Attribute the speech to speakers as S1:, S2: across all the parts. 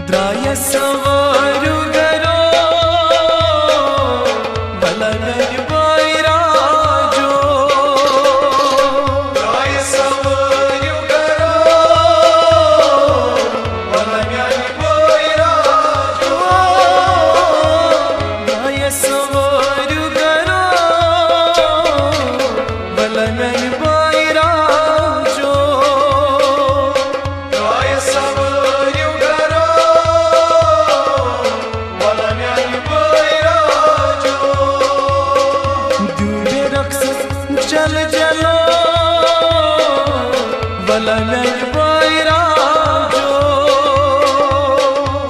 S1: द्राय सवारु गरो बलगन बैराजो द्राय सवारु गरो बलगन बैराजो द्राय सवारु गरो बलगन बैराजो द्राय सवारु गरो बलगन बैराजो दूरे रक्षस चल चलो बलगन बैराजो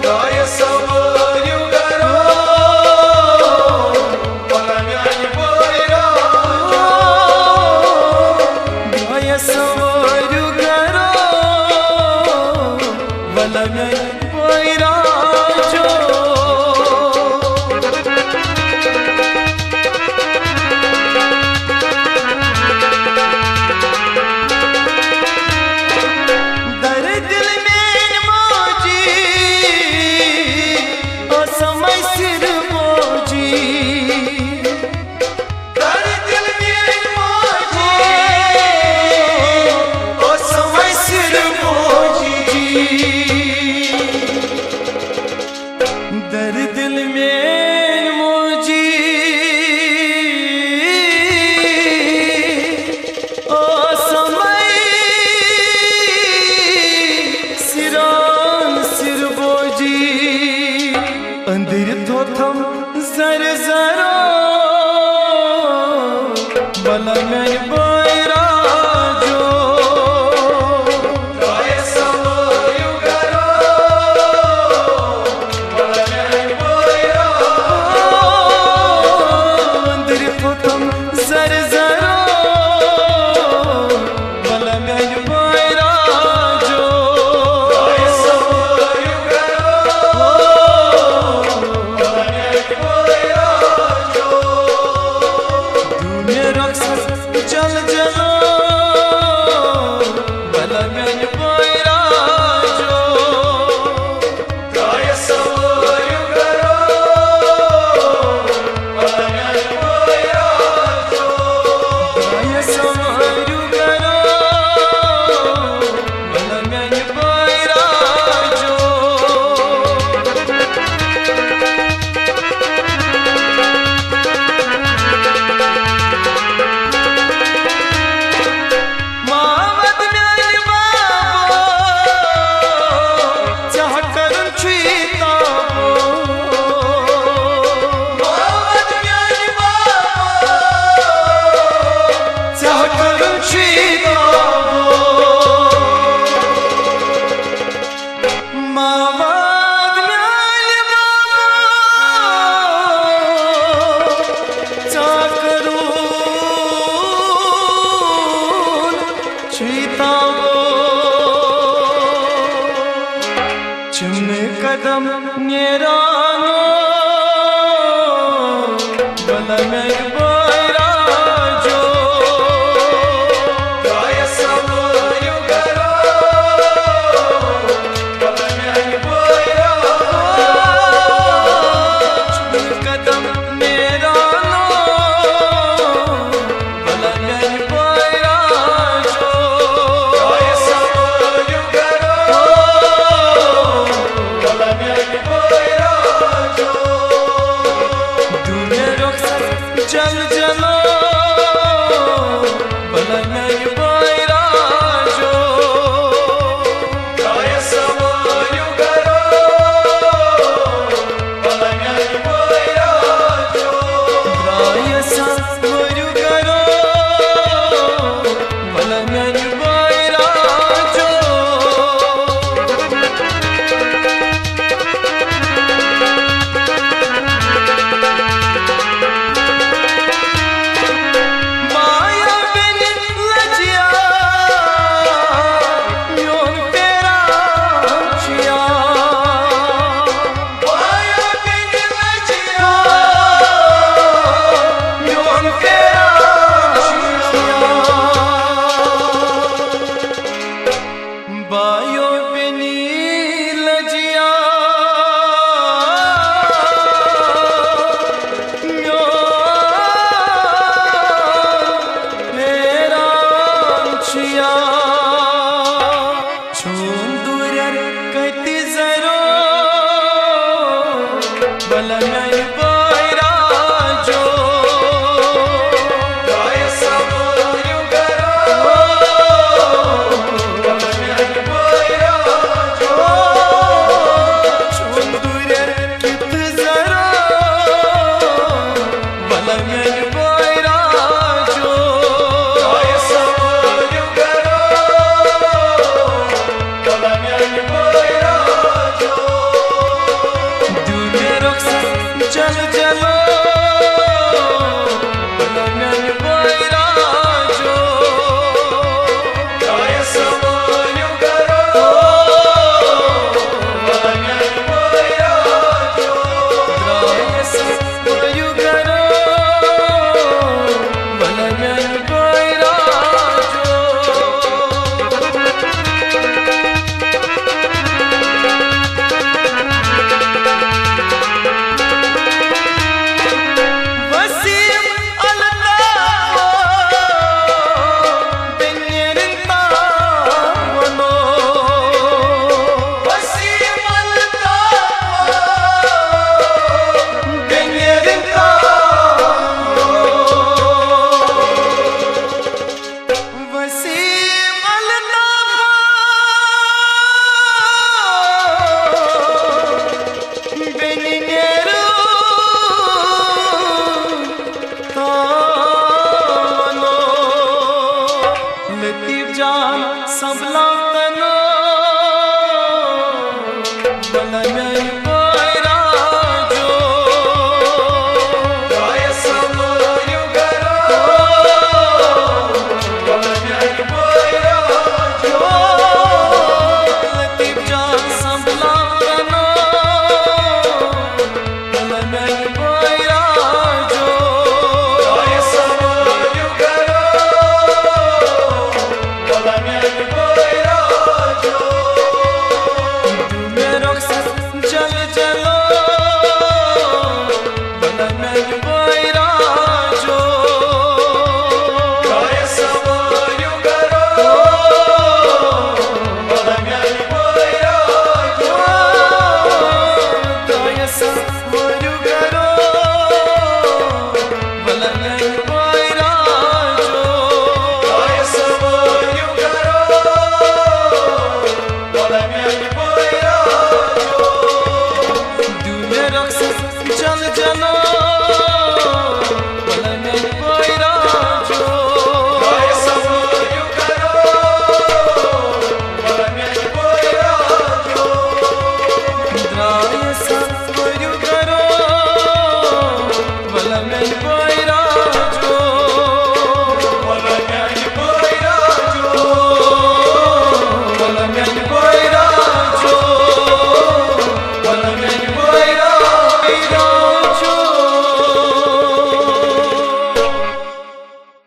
S1: द्राय सवारु गरो बलगन बैराजो द्राय सवारु गरो बलगन बैराजो दर दिल में मौजी ओ समय सिर मौजी दर दिल में मौजी ओ समय सिर मौजी दर दिल में मौजी ओ समय सिरान सिर बोजी अंदर तो थम जर जरो बलगन बैराजो द्राय सवारु गरो बलगन बैराजो अंदर तो थम जर जरो बलगन बैराजो द्राय सवारु गरो बलगन बैराजो दूने रक्षस चल चलो बलगन बैराजो द्राय सवारु गरो बलगन बैराजो द्राय सवारु गरो बलगन बैराजो मावत म्याल बाबो चाह करुं छीताबो मावत म्याल बाबो चाह करुं छीताबो मावत म्याल बाबो चाह करुं छीताबो चुम कदम नेरानो बलगन बैराजो द्राय सवारु गरो बलगन बैराजो चुम कदम नेरानो बलगन बैराजो द्राय सवारु गरो बलगन बैराजो दूने रक्षस चल चलो बलगन बैराजो द्राय सवारु गरो बलगन बैराजो द्राय सवारु गरो बलगन बैराजो माया बिन लजिया योन तेरा छिया माया बिन लजिया योन तेरा छिया बायो बिनी संभला तनो